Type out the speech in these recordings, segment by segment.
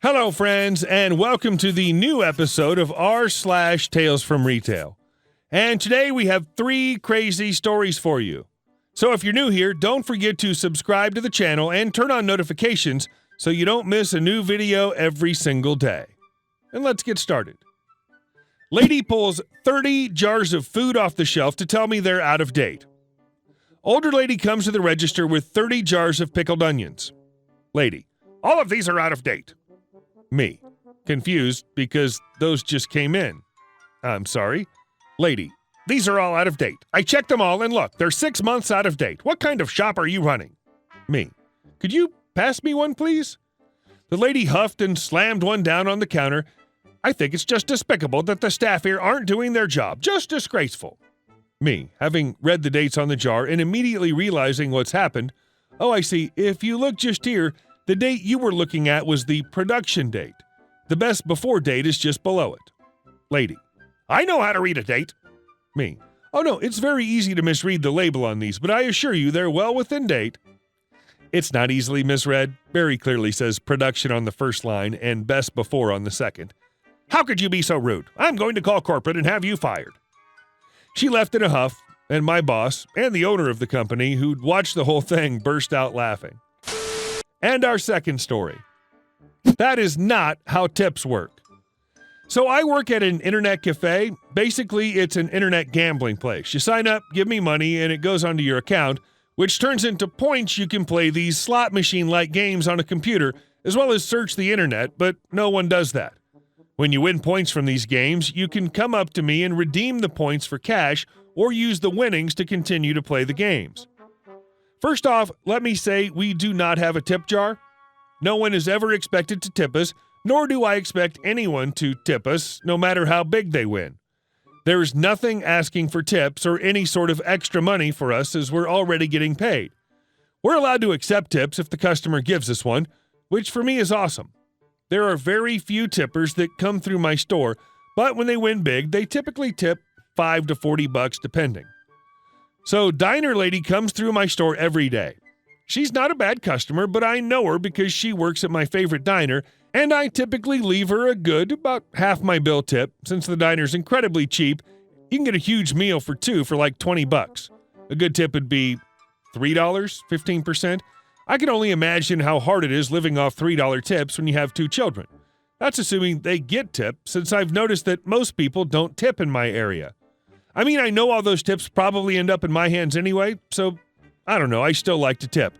Hello, friends, and welcome to the new episode of r/Tales from Retail. And today we have 3 crazy stories for you. So if you're new here, don't forget to subscribe to the channel and turn on notifications so you don't miss a new video every single day. And let's get started. Lady pulls 30 jars of food off the shelf to tell me they're out of date. Older lady comes to the register with 30 jars of pickled onions. Lady, all of these are out of date. Me, confused because those just came in. I'm sorry. Lady, these are all out of date. I checked them all and look, they're 6 months out of date. What kind of shop are you running? Me, could you pass me one, please? The lady huffed and slammed one down on the counter. I think it's just despicable that the staff here aren't doing their job. Just disgraceful. Me, having read the dates on the jar and immediately realizing what's happened. Oh, I see. If you look just here, the date you were looking at was the production date. The best before date is just below it. Lady, I know how to read a date. Me, oh no, it's very easy to misread the label on these, but I assure you they're well within date. It's not easily misread. Very clearly says production on the first line and best before on the second. How could you be so rude? I'm going to call corporate and have you fired. She left in a huff, and my boss and the owner of the company, who'd watched the whole thing, burst out laughing. And our second story. That is not how tips work. So I work at an internet cafe. Basically, it's an internet gambling place. You sign up, give me money, and it goes onto your account, which turns into points you can play these slot machine-like games on a computer, as well as search the internet, but no one does that. When you win points from these games, you can come up to me and redeem the points for cash or use the winnings to continue to play the games. First off, let me say we do not have a tip jar. No one is ever expected to tip us, nor do I expect anyone to tip us, no matter how big they win. There is nothing asking for tips or any sort of extra money for us as we're already getting paid. We're allowed to accept tips if the customer gives us one, which for me is awesome. There are very few tippers that come through my store, but when they win big, they typically tip $5 to $40 depending. So diner lady comes through my store every day. She's not a bad customer, but I know her because she works at my favorite diner, and I typically leave her a good, about half my bill tip. Since the diner's incredibly cheap, you can get a huge meal for 2 for like $20. A good tip would be $3, 15%. I can only imagine how hard it is living off $3 tips when you have 2 children. That's assuming they get tips, since I've noticed that most people don't tip in my area. I mean, I know all those tips probably end up in my hands anyway, so I don't know, I still like to tip.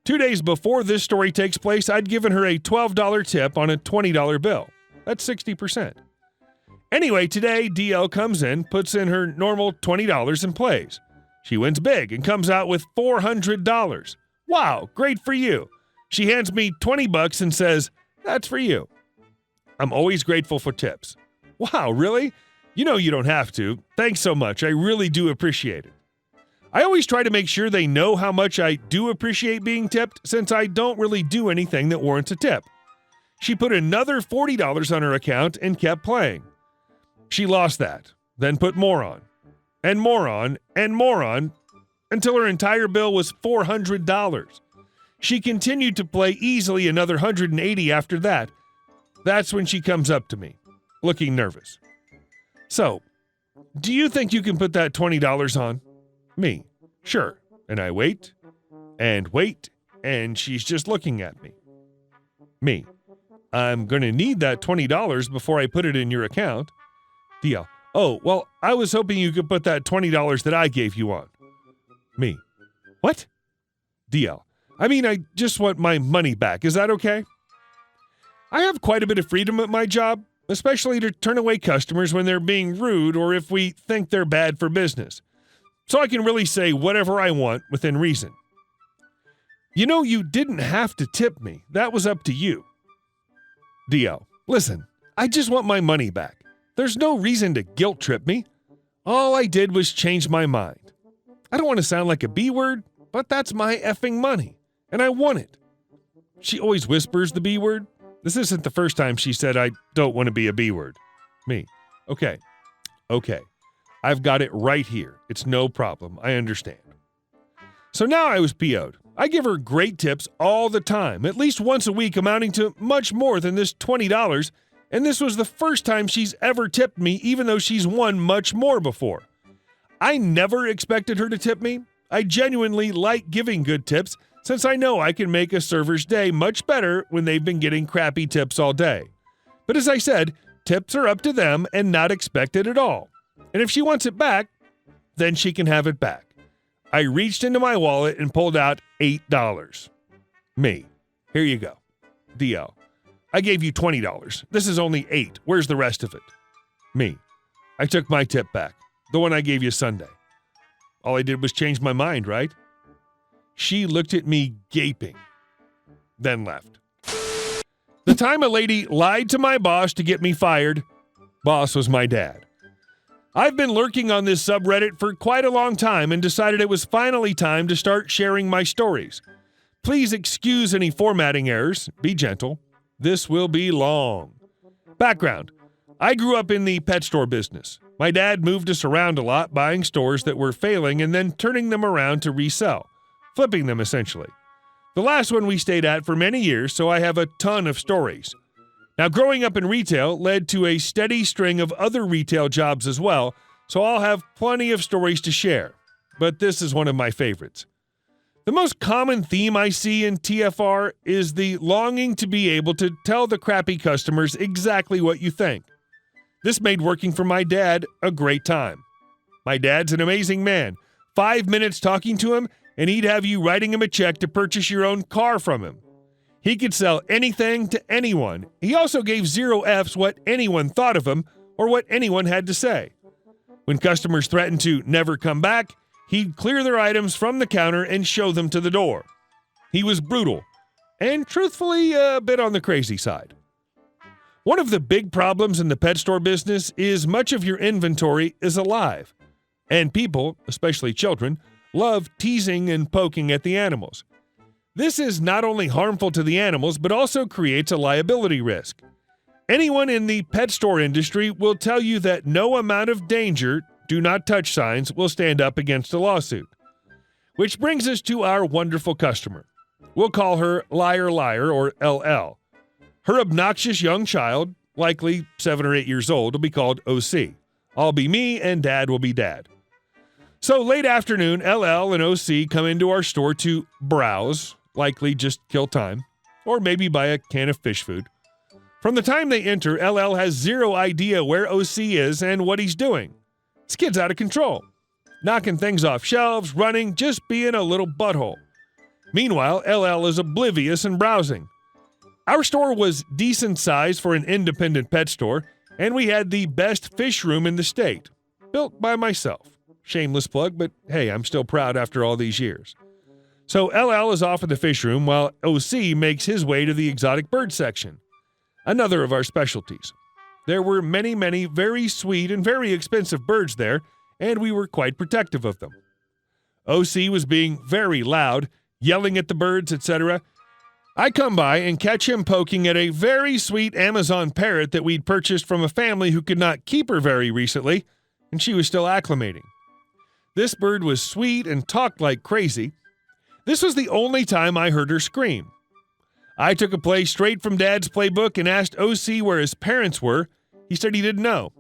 2 days before this story takes place, I'd given her a $12 tip on a $20 bill. That's 60%. Anyway, today, DL comes in, puts in her normal $20 and plays. She wins big and comes out with $400. Wow, great for you. She hands me $20 and says, that's for you. I'm always grateful for tips. Wow, really? You know you don't have to. Thanks so much. I really do appreciate it. I always try to make sure they know how much I do appreciate being tipped, since I don't really do anything that warrants a tip. She put another $40 on her account and kept playing. She lost that, then put more on, and more on, and more on, until her entire bill was $400. She continued to play easily another $180 after that. That's when she comes up to me, looking nervous. So, do you think you can put that $20 on? Me, sure. And I wait, and she's just looking at me. Me, I'm going to need that $20 before I put it in your account. DL, oh, well, I was hoping you could put that $20 that I gave you on. Me, what? DL, I mean, I just want my money back. Is that okay? I have quite a bit of freedom at my job, especially to turn away customers when they're being rude or if we think they're bad for business. So I can really say whatever I want within reason. You know, you didn't have to tip me. That was up to you. DL, listen, I just want my money back. There's no reason to guilt trip me. All I did was change my mind. I don't want to sound like a B word, but that's my effing money, and I want it. She always whispers the B word. This isn't the first time she said I don't want to be a B word. Me, okay. I've got it right here. It's no problem. I understand. So now I was PO'd. I give her great tips all the time, at least once a week, amounting to much more than this $20, and this was the first time she's ever tipped me, even though she's won much more before. I never expected her to tip me. I genuinely like giving good tips, since I know I can make a server's day much better when they've been getting crappy tips all day. But as I said, tips are up to them and not expected at all. And if she wants it back, then she can have it back. I reached into my wallet and pulled out $8. Me. Here you go. DL. I gave you $20. This is only $8. Where's the rest of it? Me. I took my tip back. The one I gave you Sunday. All I did was change my mind, right? She looked at me gaping, then left. The time a lady lied to my boss to get me fired, boss was my dad. I've been lurking on this subreddit for quite a long time and decided it was finally time to start sharing my stories. Please excuse any formatting errors. Be gentle. This will be long. Background. I grew up in the pet store business. My dad moved us around a lot, buying stores that were failing and then turning them around to resell, flipping them essentially. The last one we stayed at for many years, so I have a ton of stories. Now, growing up in retail led to a steady string of other retail jobs as well, so I'll have plenty of stories to share. But this is one of my favorites. The most common theme I see in TFR is the longing to be able to tell the crappy customers exactly what you think. This made working for my dad a great time. My dad's an amazing man. 5 minutes talking to him, and he'd have you writing him a check to purchase your own car from him. He could sell anything to anyone. He also gave 0 Fs what anyone thought of him or what anyone had to say. When customers threatened to never come back, he'd clear their items from the counter and show them to the door. He was brutal and, truthfully, a bit on the crazy side. One of the big problems in the pet store business is much of your inventory is alive, and people, especially children, love teasing and poking at the animals. This is not only harmful to the animals, but also creates a liability risk. Anyone in the pet store industry will tell you that no amount of danger, do not touch signs will stand up against a lawsuit. Which brings us to our wonderful customer. We'll call her Liar Liar, or LL. Her obnoxious young child, likely 7 or 8 years old, will be called OC. I'll be me and Dad will be Dad. So late afternoon, LL and OC come into our store to browse, likely just kill time, or maybe buy a can of fish food. From the time they enter, LL has 0 idea where OC is and what he's doing. This kid's out of control, knocking things off shelves, running, just being a little butthole. Meanwhile, LL is oblivious and browsing. Our store was decent size for an independent pet store, and we had the best fish room in the state, built by myself. Shameless plug, but hey, I'm still proud after all these years. So LL is off in the fish room while OC makes his way to the exotic bird section, another of our specialties. There were many, many very sweet and very expensive birds there, and we were quite protective of them. OC was being very loud, yelling at the birds, etc. I come by and catch him poking at a very sweet Amazon parrot that we'd purchased from a family who could not keep her very recently, and she was still acclimating. This bird was sweet and talked like crazy. This was the only time I heard her scream. I took a play straight from Dad's playbook and asked OC where his parents were. He said he didn't know.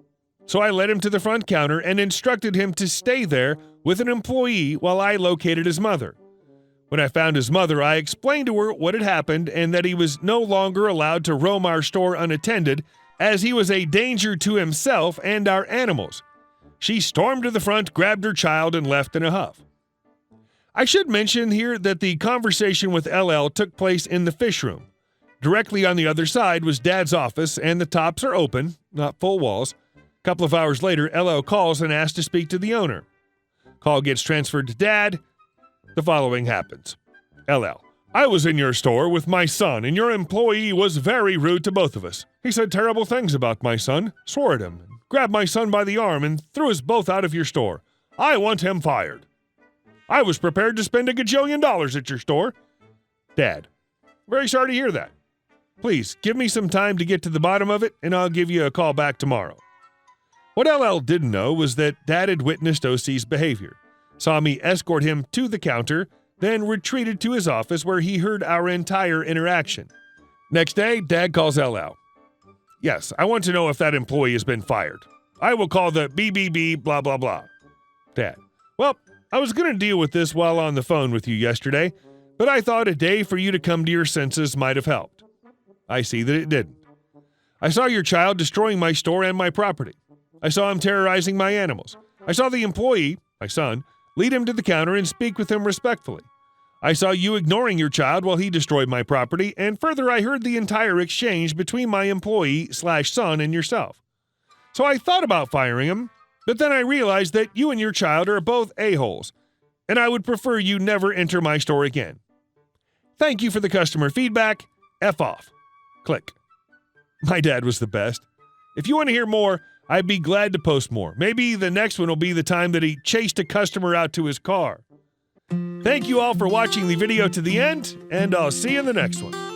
So I led him to the front counter and instructed him to stay there with an employee while I located his mother. When I found his mother, I explained to her what had happened and that he was no longer allowed to roam our store unattended, as he was a danger to himself and our animals. She stormed to the front, grabbed her child, and left in a huff. I should mention here that the conversation with LL took place in the fish room. Directly on the other side was Dad's office, and the tops are open, not full walls. A couple of hours later, LL calls and asks to speak to the owner. Call gets transferred to Dad. The following happens. LL: I was in your store with my son, and your employee was very rude to both of us. He said terrible things about my son, swore at him, grabbed my son by the arm, and threw us both out of your store. I want him fired. I was prepared to spend $1 gajillion at your store. Dad: very sorry to hear that. Please, give me some time to get to the bottom of it, and I'll give you a call back tomorrow. What LL didn't know was that Dad had witnessed OC's behavior, saw me escort him to the counter, then retreated to his office where he heard our entire interaction. Next day, Dad calls LL. Yes, I want to know if that employee has been fired. I will call the BBB blah blah blah. Dad, well, I was going to deal with this while on the phone with you yesterday, but I thought a day for you to come to your senses might have helped. I see that it didn't. I saw your child destroying my store and my property. I saw him terrorizing my animals. I saw the employee, my son, lead him to the counter and speak with him respectfully. I saw you ignoring your child while he destroyed my property, and further I heard the entire exchange between my employee/son and yourself. So I thought about firing him, but then I realized that you and your child are both a-holes, and I would prefer you never enter my store again. Thank you for the customer feedback. F off. Click. My dad was the best. If you want to hear more, I'd be glad to post more. Maybe the next one will be the time that he chased a customer out to his car. Thank you all for watching the video to the end, and I'll see you in the next one.